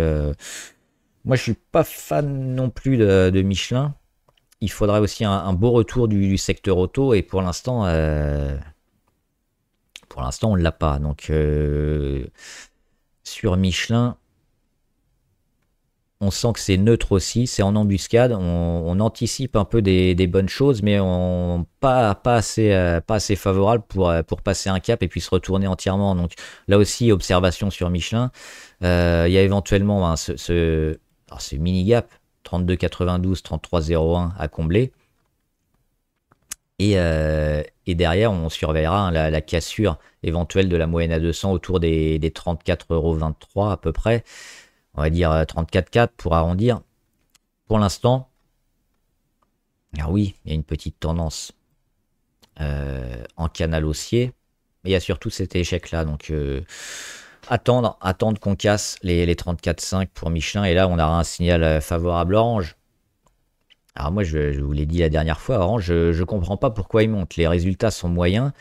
moi, je suis pas fan non plus de Michelin. Il faudrait aussi un beau retour du secteur auto, et pour l'instant... on ne l'a pas. Donc, sur Michelin, On sent que c'est neutre aussi, c'est en embuscade, on anticipe un peu des bonnes choses, mais pas assez favorable pour passer un cap et puis se retourner entièrement. Donc là aussi, observation sur Michelin. Il y a éventuellement hein, alors, ce mini gap 32,92, 33,01 à combler. Et derrière, on surveillera hein, la cassure éventuelle de la moyenne à 200 autour des 34,23 € à peu près. On va dire 34,4 pour arrondir. Pour l'instant, ah oui, il y a une petite tendance en canal haussier. Mais il y a surtout cet échec-là. Donc, attendre qu'on casse les 34,5 pour Michelin. Et là, on aura un signal favorable Orange. Alors moi, je vous l'ai dit la dernière fois, Orange, je ne comprends pas pourquoi il monte. Les résultats sont moyens.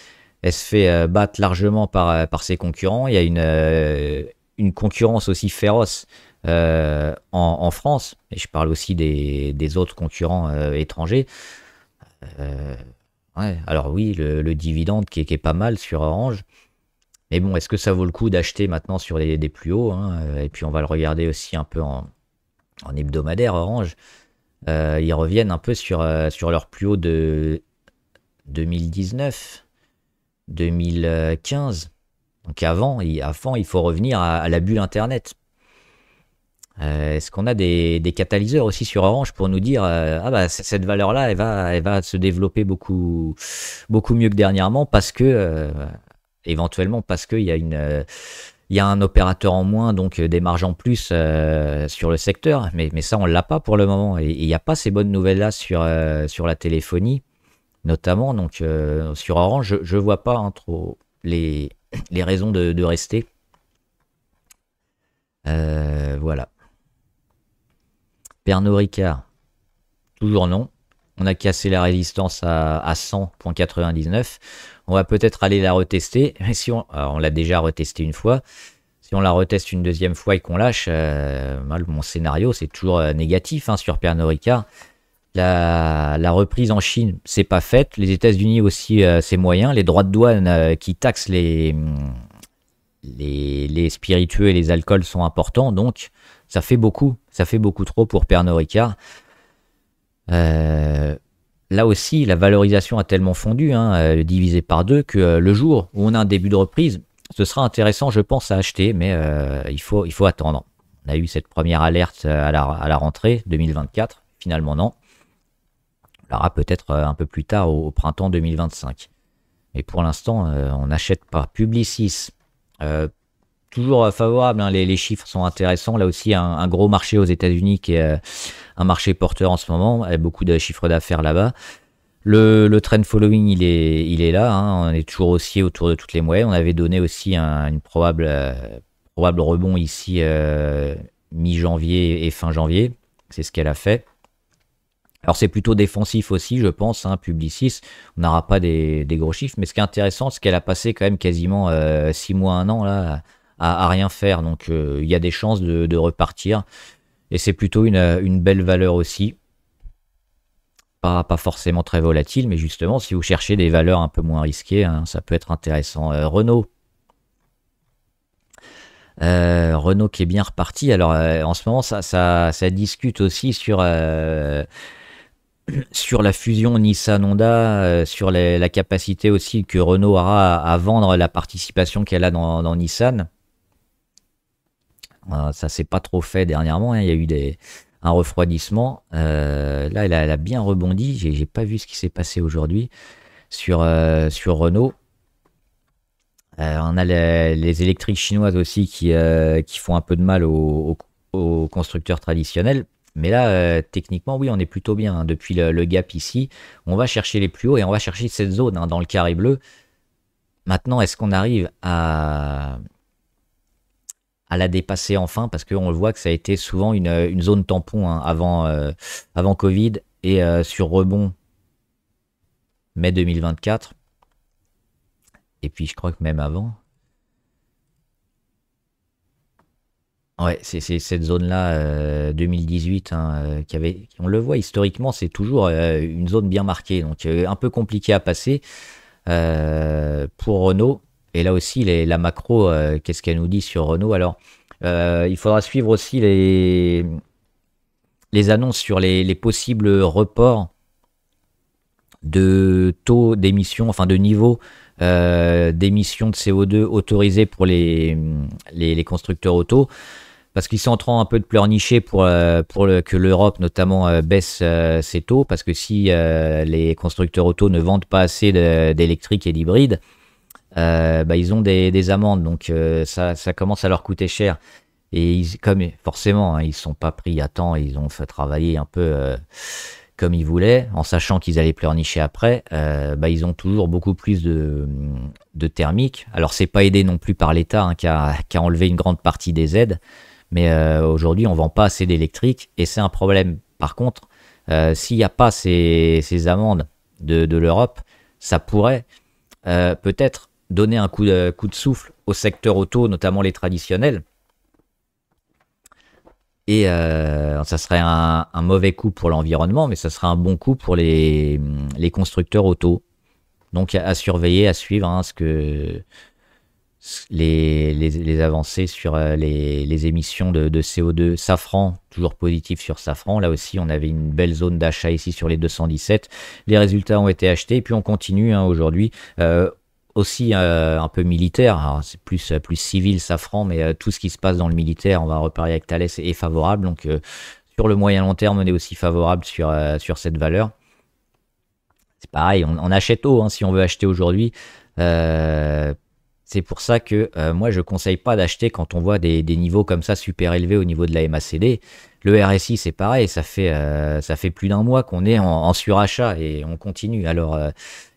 Elle se fait battre largement par ses concurrents. Il y a une concurrence aussi féroce en France. Et je parle aussi des autres concurrents étrangers. Ouais, alors oui, le dividende qui est pas mal sur Orange. Mais bon, est-ce que ça vaut le coup d'acheter maintenant sur des plus hauts hein. Et puis on va le regarder aussi un peu en hebdomadaire, Orange. Ils reviennent un peu sur leur plus haut de 2019, 2015. Donc avant, il faut revenir à la bulle Internet. Est-ce qu'on a des catalyseurs aussi sur Orange pour nous dire ah bah cette valeur-là, elle va se développer beaucoup mieux que dernièrement parce que éventuellement parce qu'il y a il y a un opérateur en moins, donc des marges en plus sur le secteur, mais ça on l'a pas pour le moment et il n'y a pas ces bonnes nouvelles là sur la téléphonie notamment, donc sur Orange je vois pas hein, trop les raisons de rester. Voilà. Pernod Ricard, toujours non. On a cassé la résistance à 100,99. On va peut-être aller la retester. Mais si on l'a déjà retesté une fois. Si on la reteste une deuxième fois et qu'on lâche, mon scénario c'est toujours négatif hein, sur Pernod Ricard. La reprise en Chine, c'est pas faite. Les États-Unis aussi, c'est moyen. Les droits de douane qui taxent les spiritueux et les alcools sont importants. Donc ça fait beaucoup trop pour Pernod Ricard. Là aussi, la valorisation a tellement fondu, hein, divisé par deux, que le jour où on a un début de reprise, ce sera intéressant, je pense, à acheter, mais il faut attendre. On a eu cette première alerte à la rentrée 2024, finalement non. On l'aura peut-être un peu plus tard, au printemps 2025. Mais pour l'instant, on n'achète pas. Publicis, toujours favorable, hein, les chiffres sont intéressants. Là aussi, un gros marché aux États-Unis qui est un marché porteur en ce moment, avec beaucoup de chiffres d'affaires là-bas. Le trend following, il est là, hein, on est toujours haussier autour de toutes les moyennes. On avait donné aussi une probable rebond ici mi-janvier et fin janvier. C'est ce qu'elle a fait. Alors c'est plutôt défensif aussi, je pense, hein, Publicis. On n'aura pas des gros chiffres, mais ce qui est intéressant, c'est qu'elle a passé quand même quasiment 6 mois, 1 an là, à rien faire. Donc il y a des chances de repartir. Et c'est plutôt une belle valeur aussi. Pas forcément très volatile, mais justement, si vous cherchez des valeurs un peu moins risquées, hein, ça peut être intéressant. Renault. Renault qui est bien reparti. Alors en ce moment, ça discute aussi sur la fusion Nissan-Honda, sur la capacité aussi que Renault aura à vendre la participation qu'elle a dans Nissan. Ça s'est pas trop fait dernièrement, hein. Il y a eu un refroidissement. Là, elle a bien rebondi. J'ai pas vu ce qui s'est passé aujourd'hui sur Renault. On a les électriques chinoises aussi qui font un peu de mal aux constructeurs traditionnels. Mais là, techniquement, oui, on est plutôt bien. Hein. Depuis le gap ici, on va chercher les plus hauts et on va chercher cette zone hein, dans le carré bleu. Maintenant, est-ce qu'on arrive à la dépasser enfin? Parce qu'on le voit que ça a été souvent une zone tampon hein, avant Covid et sur rebond mai 2024. Et puis je crois que même avant. Ouais, c'est cette zone-là, 2018, hein, on le voit historiquement, c'est toujours une zone bien marquée, donc un peu compliqué à passer pour Renault. Et là aussi, la macro, qu'est-ce qu'elle nous dit sur Renault? Alors, il faudra suivre aussi les annonces sur les possibles reports de taux d'émission, enfin de niveau d'émission de CO2 autorisés pour les constructeurs auto, parce qu'ils sont en train un peu de pleurnicher que l'Europe notamment baisse ses taux, parce que si les constructeurs auto ne vendent pas assez d'électriques et d'hybrides, ils ont des amendes, donc ça commence à leur coûter cher. Et comme forcément, hein, ils ne sont pas pris à temps, ils ont fait travailler un peu comme ils voulaient, en sachant qu'ils allaient pleurnicher après, ils ont toujours beaucoup plus de thermique. Alors, c'est pas aidé non plus par l'État, hein, qui a enlevé une grande partie des aides, mais aujourd'hui, on vend pas assez d'électrique, et c'est un problème. Par contre, s'il n'y a pas ces amendes de l'Europe, ça pourrait peut-être donner un coup de souffle au secteur auto, notamment les traditionnels. Et ça serait un mauvais coup pour l'environnement, mais ça serait un bon coup pour les constructeurs auto. Donc à surveiller, à suivre, hein, les avancées sur les émissions de CO2. Safran, toujours positif sur Safran. Là aussi, on avait une belle zone d'achat ici sur les 217. Les résultats ont été achetés, et puis on continue, hein, aujourd'hui. Aussi un peu militaire, c'est plus civil Safran, mais tout ce qui se passe dans le militaire, on va reparler avec Thales, est favorable. Donc sur le moyen long terme, on est aussi favorable sur cette valeur. C'est pareil, on achète haut, hein, si on veut acheter aujourd'hui. C'est pour ça que moi je conseille pas d'acheter quand on voit des niveaux comme ça super élevés au niveau de la MACD. Le RSI c'est pareil, ça fait plus d'un mois qu'on est en surachat et on continue. Alors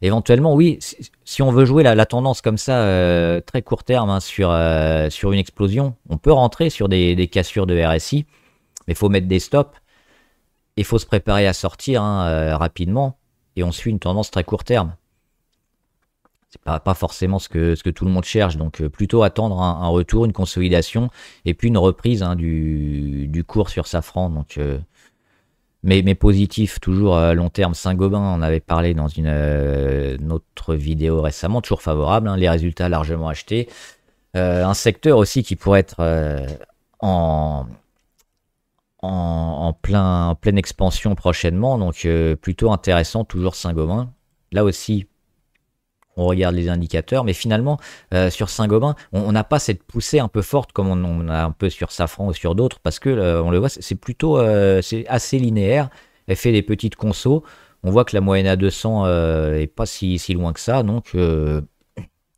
éventuellement oui, si on veut jouer la tendance comme ça très court terme, hein, sur une explosion, on peut rentrer sur des cassures de RSI, mais il faut mettre des stops et il faut se préparer à sortir, hein, rapidement, et on suit une tendance très court terme. C'est pas forcément ce que tout le monde cherche, donc plutôt attendre un retour, une consolidation, et puis une reprise, hein, du cours sur Safran. Donc, mais positif, toujours long terme. Saint-Gobain, on avait parlé dans une autre vidéo récemment, toujours favorable, hein, les résultats largement achetés. Un secteur aussi qui pourrait être en pleine expansion prochainement, donc plutôt intéressant, toujours Saint-Gobain. Là aussi, on regarde les indicateurs, mais finalement, sur Saint-Gobain, on n'a pas cette poussée un peu forte comme on a un peu sur Safran ou sur d'autres, parce que on le voit, c'est plutôt c'est assez linéaire. Elle fait des petites consos. On voit que la moyenne à 200 est pas si loin que ça, donc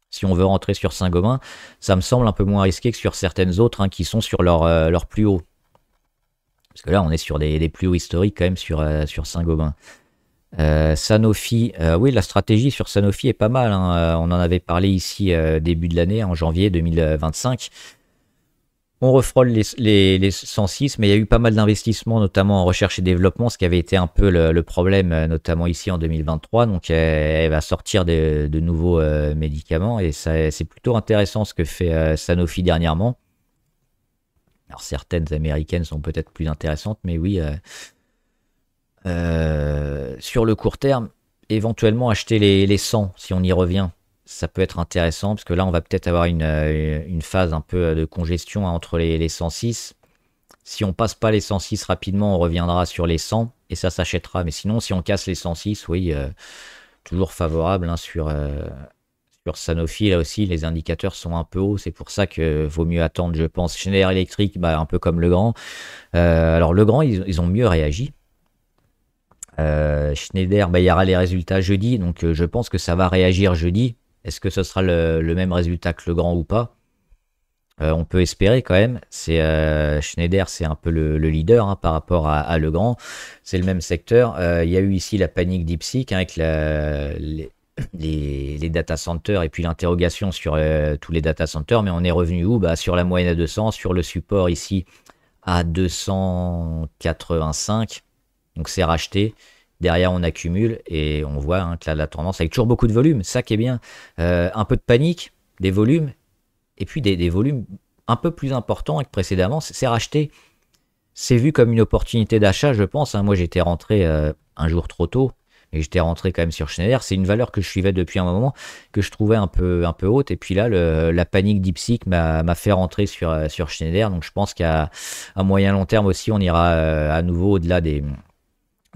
si on veut rentrer sur Saint-Gobain, ça me semble un peu moins risqué que sur certaines autres, hein, qui sont sur leur plus haut. Parce que là, on est sur des plus hauts historiques quand même sur Saint-Gobain. Sanofi, oui, la stratégie sur Sanofi est pas mal, hein. On en avait parlé ici début de l'année, en janvier 2025. On refrôle les 106, mais il y a eu pas mal d'investissements, notamment en recherche et développement, ce qui avait été un peu le problème, notamment ici en 2023. Donc elle va sortir de nouveaux médicaments, et c'est plutôt intéressant ce que fait Sanofi dernièrement. Alors certaines américaines sont peut-être plus intéressantes, mais oui, sur le court terme, éventuellement acheter les 100 si on y revient. Ça peut être intéressant, parce que là on va peut-être avoir une phase un peu de congestion, hein, entre les 106. Si on passe pas les 106 rapidement, on reviendra sur les 100 et ça s'achètera. Mais sinon, si on casse les 106, oui, toujours favorable, hein, sur Sanofi. Là aussi, les indicateurs sont un peu hauts, c'est pour ça que vaut mieux attendre, je pense. Schneider Electric, un peu comme Legrand. Alors Legrand, ils ont mieux réagi. Schneider, il y aura les résultats jeudi, donc je pense que ça va réagir jeudi. Est-ce que ce sera le même résultat que Legrand ou pas? On peut espérer quand même. Schneider, c'est un peu le leader, hein, par rapport à Legrand. C'est le même secteur. Il y a eu ici la panique DeepSeek, hein, avec les data centers, et puis l'interrogation sur tous les data centers. Mais on est revenu où? Sur la moyenne à 200, sur le support ici à 285. Donc c'est racheté. Derrière, on accumule et on voit, hein, que la tendance avec toujours beaucoup de volume. Ça qui est bien. Un peu de panique, des volumes, et puis des volumes un peu plus importants que précédemment. C'est racheté. C'est vu comme une opportunité d'achat, je pense, hein. Moi, j'étais rentré un jour trop tôt. et j'étais rentré quand même sur Schneider. C'est une valeur que je suivais depuis un moment, que je trouvais un peu haute, et puis là, la panique DeepSeek m'a fait rentrer sur Schneider, donc je pense qu'à moyen long terme aussi, on ira à nouveau au-delà des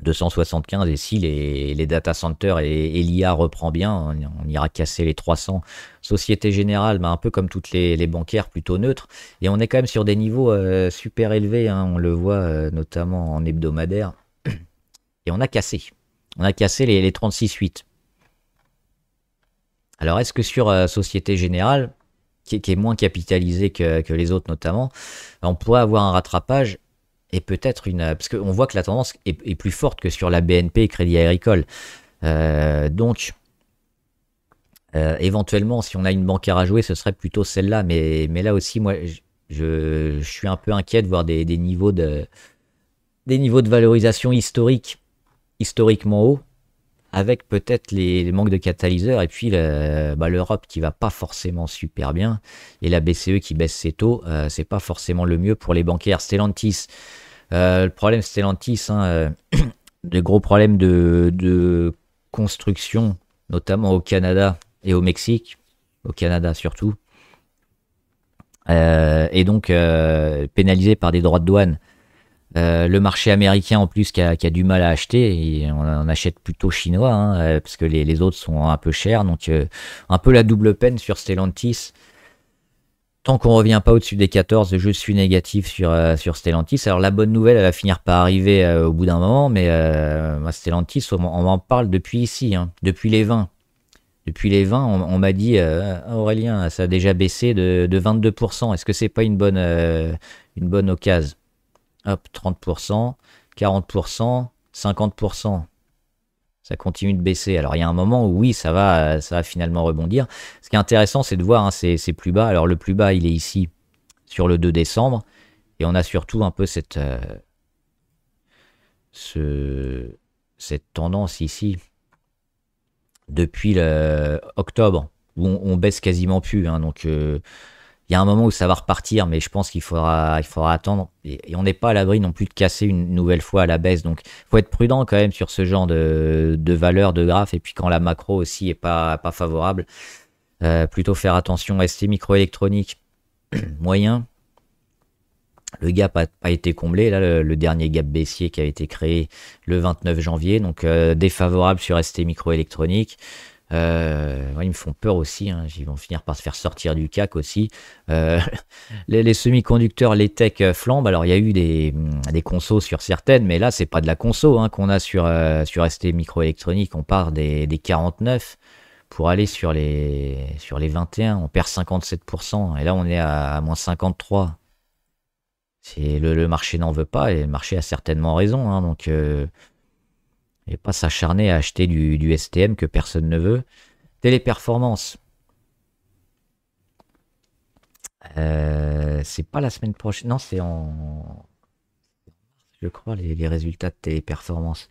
275, et si les data centers et l'IA reprend bien, on ira casser les 300. Société Générale, un peu comme toutes les bancaires, plutôt neutres, et on est quand même sur des niveaux super élevés, hein, on le voit notamment en hebdomadaire, et on a cassé les 36,8. Alors est-ce que sur Société Générale, qui est moins capitalisée que les autres notamment, on pourrait avoir un rattrapage? Et peut-être parce qu'on voit que la tendance est plus forte que sur la BNP et Crédit Agricole. Donc, éventuellement, si on a une bancaire à jouer, ce serait plutôt celle-là. Mais là aussi, moi, je suis un peu inquiet de voir des niveaux de valorisation historiquement hauts, avec peut-être les manques de catalyseurs, et puis l'Europe qui va pas forcément super bien, et la BCE qui baisse ses taux, c'est pas forcément le mieux pour les bancaires. Stellantis, le problème Stellantis, hein, de gros problèmes de construction, notamment au Canada et au Mexique, au Canada surtout, et donc pénalisé par des droits de douane. Le marché américain en plus qui a du mal à acheter, et on achète plutôt chinois, hein, parce que les autres sont un peu chers, donc un peu la double peine sur Stellantis. Tant qu'on revient pas au-dessus des 14, je suis négatif sur Stellantis. Alors la bonne nouvelle, elle va finir par arriver au bout d'un moment, mais Stellantis, on m'en parle depuis ici, hein, depuis les 20. Depuis les 20, on m'a dit, Aurélien, ça a déjà baissé de 22%. Est-ce que c'est pas une bonne occasion? Hop, 30%, 40%, 50%. Ça continue de baisser. Alors il y a un moment où oui, ça va finalement rebondir. Ce qui est intéressant, c'est de voir hein, ces plus bas. Alors le plus bas, il est ici sur le 2 décembre. Et on a surtout un peu cette tendance ici depuis octobre, où on baisse quasiment plus. Hein, donc il y a un moment où ça va repartir, mais je pense qu'il faudra attendre. Et on n'est pas à l'abri non plus de casser une nouvelle fois à la baisse. Donc, il faut être prudent quand même sur ce genre de valeur de graphe. Et puis, quand la macro aussi est pas favorable, plutôt faire attention. ST microélectronique, moyen. Le gap n'a pas été comblé. Là, le dernier gap baissier qui a été créé le 29 janvier. Donc, défavorable sur ST microélectronique. Ils me font peur aussi, hein. Ils vont finir par se faire sortir du CAC aussi. Les semi-conducteurs, les techs flambent. Alors il y a eu des consos sur certaines, mais là c'est pas de la conso hein, qu'on a sur ST microélectronique. On part des 49 pour aller sur les 21. On perd 57%, et là on est à moins 53. Le marché n'en veut pas, et le marché a certainement raison, hein, donc et pas s'acharner à acheter du STM que personne ne veut. Téléperformance. C'est pas la semaine prochaine. Non, c'est je crois, les résultats de Téléperformance.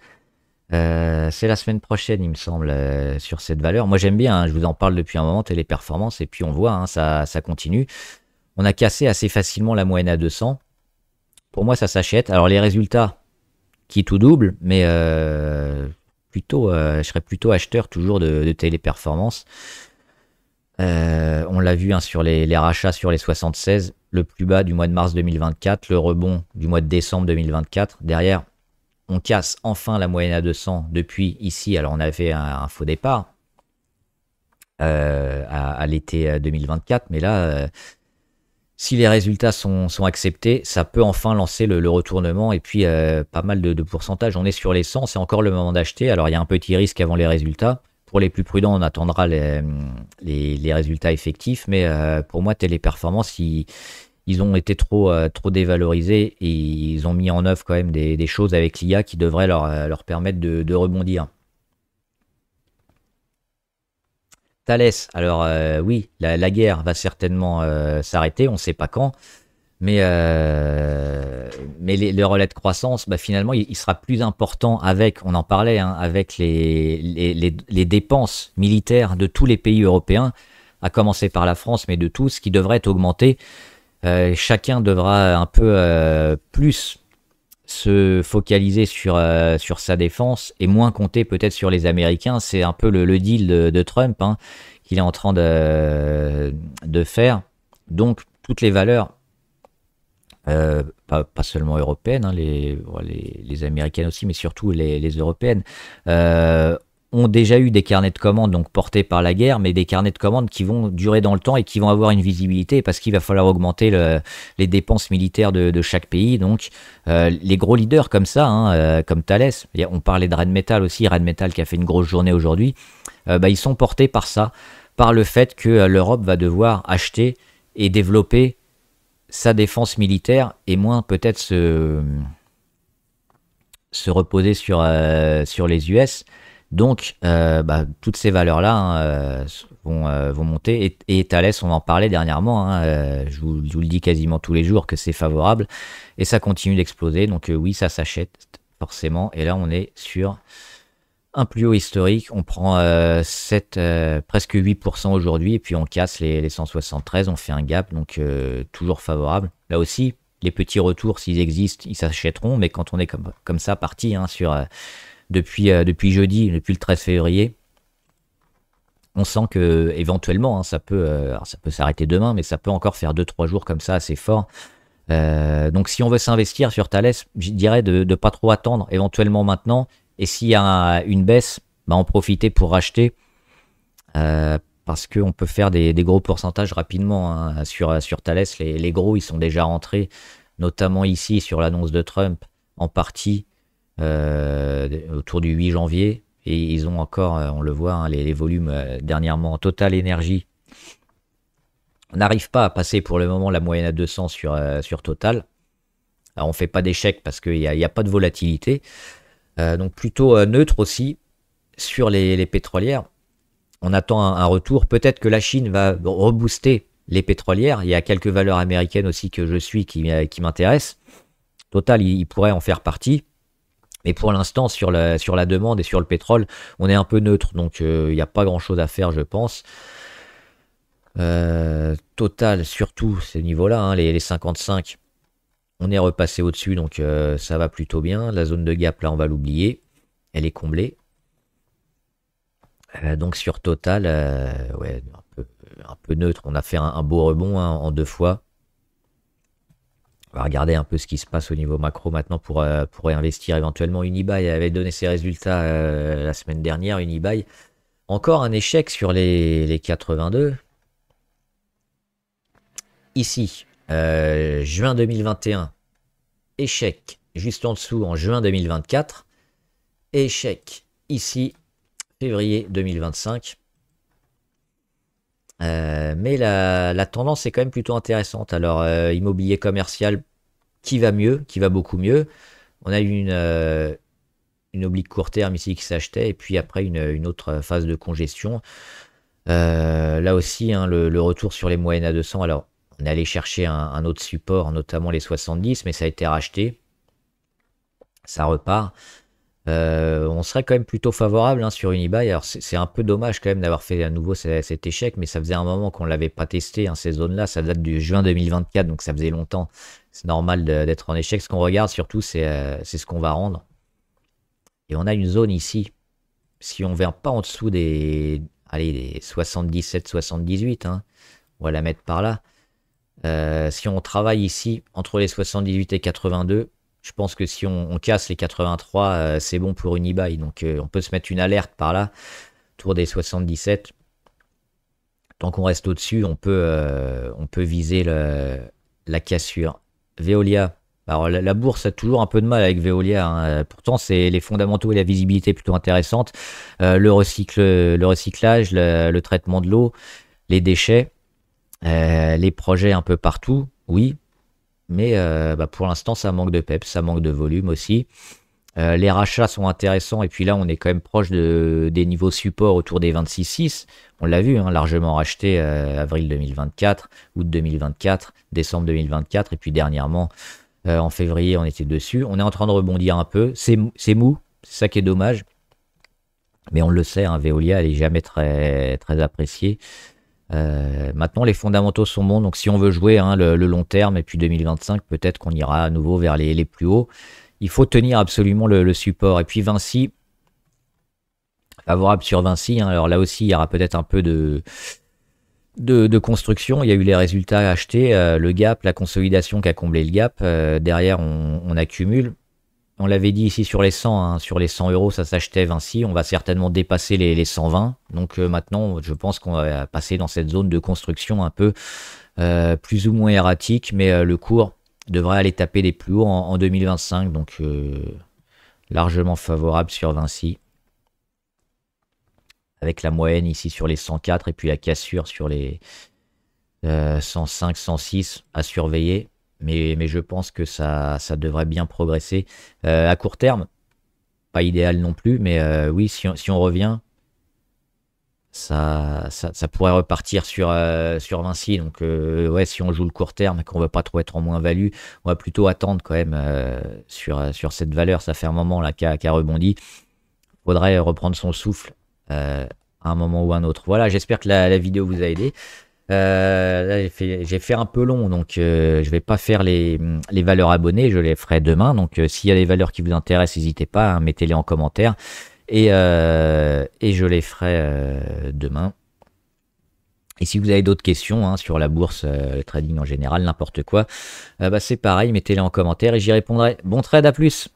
C'est la semaine prochaine, il me semble, sur cette valeur. Moi, j'aime bien, hein, je vous en parle depuis un moment, Téléperformance, et puis on voit, hein, ça continue. On a cassé assez facilement la moyenne à 200. Pour moi, ça s'achète. Alors, les résultats qui tout double, mais je serais plutôt acheteur toujours de Téléperformance. On l'a vu hein, sur les rachats sur les 76, le plus bas du mois de mars 2024, le rebond du mois de décembre 2024. Derrière, on casse enfin la moyenne à 200 depuis ici. Alors, on avait fait un faux départ à l'été 2024, mais là... si les résultats sont acceptés, ça peut enfin lancer le retournement, et puis pas mal de pourcentage. On est sur les 100, c'est encore le moment d'acheter. Alors il y a un petit risque avant les résultats. Pour les plus prudents, on attendra les résultats effectifs. Mais pour moi, Téléperformance, ils ont été trop dévalorisés, et ils ont mis en œuvre quand même des choses avec l'IA qui devraient leur permettre de rebondir. Thales, alors oui, la guerre va certainement s'arrêter, on ne sait pas quand, mais le relais de croissance, finalement, il sera plus important avec, on en parlait, hein, avec les dépenses militaires de tous les pays européens, à commencer par la France, mais de tous, qui devraient augmenter. Chacun devra un peu plus se focaliser sur sa défense et moins compter peut-être sur les Américains. C'est un peu le deal de Trump, hein, qu'il est en train de faire. Donc, toutes les valeurs, pas seulement européennes, hein, les américaines aussi, mais surtout les européennes, ont déjà eu des carnets de commandes donc portés par la guerre, mais des carnets de commandes qui vont durer dans le temps et qui vont avoir une visibilité parce qu'il va falloir augmenter les dépenses militaires de chaque pays. Donc les gros leaders comme ça, hein, comme Thales, on parlait de Rheinmetall aussi, Rheinmetall qui a fait une grosse journée aujourd'hui, ils sont portés par ça, par le fait que l'Europe va devoir acheter et développer sa défense militaire et moins peut-être se reposer sur les US. Donc, toutes ces valeurs-là, hein, vont monter. Et Thales, on en parlait dernièrement, hein, je vous le dis quasiment tous les jours que c'est favorable. Et ça continue d'exploser. Donc oui, ça s'achète forcément. Et là, on est sur un plus haut historique. On prend presque 8% aujourd'hui. Et puis on casse les 173. On fait un gap. Donc toujours favorable. Là aussi, les petits retours, s'ils existent, ils s'achèteront. Mais quand on est comme ça parti, hein, depuis jeudi, depuis le 13 février, on sent que éventuellement, hein, ça peut s'arrêter demain, mais ça peut encore faire 2-3 jours comme ça assez fort. Donc si on veut s'investir sur Thales, je dirais de pas trop attendre, éventuellement maintenant. Et s'il y a une baisse, en profiter pour racheter, parce qu'on peut faire des gros pourcentages rapidement, hein, sur Thales. Les gros, ils sont déjà rentrés, notamment ici sur l'annonce de Trump, en partie. Autour du 8 janvier, et ils ont encore, on le voit, hein, les volumes dernièrement. Total Energy, on n'arrive pas à passer pour le moment la moyenne à 200 sur Total. Alors on fait pas d'échec parce qu'il n'y a pas de volatilité, donc plutôt neutre aussi sur les pétrolières. On attend un retour, peut-être que la Chine va rebooster les pétrolières. Il y a quelques valeurs américaines aussi que je suis qui m'intéressent. Total, il pourrait en faire partie. Mais pour l'instant, sur la demande et sur le pétrole, on est un peu neutre. Donc, il n'y a pas grand-chose à faire, je pense. Total, surtout ces niveaux-là, hein, les 55, on est repassé au-dessus. Donc, ça va plutôt bien. La zone de gap, là, on va l'oublier. Elle est comblée. Donc, sur Total, ouais, un peu neutre. On a fait un beau rebond, hein, en 2 fois. On va regarder un peu ce qui se passe au niveau macro maintenant pour réinvestir éventuellement. Unibail avait donné ses résultats la semaine dernière. Unibail, encore un échec sur les 82. Ici, juin 2021, échec juste en dessous en juin 2024. Échec ici, février 2025. Mais la tendance est quand même plutôt intéressante. Alors, immobilier commercial qui va mieux, qui va beaucoup mieux. On a eu une oblique court terme ici qui s'achetait, et puis après une autre phase de congestion. Là aussi, hein, le retour sur les moyennes à 200. Alors, on est allé chercher un autre support, notamment les 70, mais ça a été racheté. Ça repart. On serait quand même plutôt favorable, hein, sur Unibail. Alors c'est un peu dommage quand même d'avoir fait à nouveau cet échec, mais ça faisait un moment qu'on ne l'avait pas testé, hein, ces zones-là. Ça date du juin 2024, donc ça faisait longtemps. C'est normal d'être en échec. Ce qu'on regarde surtout, c'est ce qu'on va rendre. Et on a une zone ici. Si on ne vient pas en dessous des 77-78, hein, on va la mettre par là. Si on travaille ici entre les 78 et 82, je pense que si on casse les 83, c'est bon pour Unibail. Donc on peut se mettre une alerte par là, autour des 77. Tant qu'on reste au-dessus, on peut viser la cassure. Veolia. Alors la bourse a toujours un peu de mal avec Veolia, hein. Pourtant c'est les fondamentaux et la visibilité plutôt intéressante. Le recyclage, le traitement de l'eau, les déchets, les projets un peu partout, oui. Mais pour l'instant, ça manque de peps, ça manque de volume aussi. Les rachats sont intéressants. Et puis là, on est quand même proche des niveaux support autour des 26,6. On l'a vu, hein, largement racheté avril 2024, août 2024, décembre 2024. Et puis dernièrement, en février, on était dessus. On est en train de rebondir un peu. C'est mou, c'est ça qui est dommage. Mais on le sait, hein, Veolia, elle n'est jamais très, très appréciée. Maintenant les fondamentaux sont bons, donc si on veut jouer, hein, le long terme et puis 2025, peut-être qu'on ira à nouveau vers les plus hauts. il faut tenir absolument le support. Et puis Vinci, favorable sur Vinci, hein. Alors là aussi, il y aura peut-être un peu de construction. Il y a eu les résultats achetés, le gap, la consolidation qui a comblé le gap. Derrière, on accumule. On l'avait dit ici sur les 100, hein, sur les 100 euros, ça s'achetait Vinci. On va certainement dépasser les 120. Donc maintenant, je pense qu'on va passer dans cette zone de construction un peu plus ou moins erratique, mais le cours devrait aller taper des plus hauts en 2025. Donc largement favorable sur Vinci. Avec la moyenne ici sur les 104 et puis la cassure sur les 105, 106 à surveiller. Mais je pense que ça devrait bien progresser. À court terme, pas idéal non plus, mais oui, si on revient, ça pourrait repartir sur Vinci. Donc ouais, si on joue le court terme et qu'on ne veut pas trop être en moins-value, on va plutôt attendre quand même sur cette valeur. Ça fait un moment là qu'a rebondi. Faudrait reprendre son souffle à un moment ou un autre. Voilà, j'espère que la vidéo vous a aidé. Là, j'ai fait un peu long, donc je vais pas faire les valeurs abonnées, je les ferai demain. Donc s'il y a des valeurs qui vous intéressent, n'hésitez pas, hein, mettez-les en commentaire et je les ferai demain. Et si vous avez d'autres questions, hein, sur la bourse, le trading en général, n'importe quoi, bah, c'est pareil, mettez-les en commentaire et j'y répondrai. Bon trade, à plus!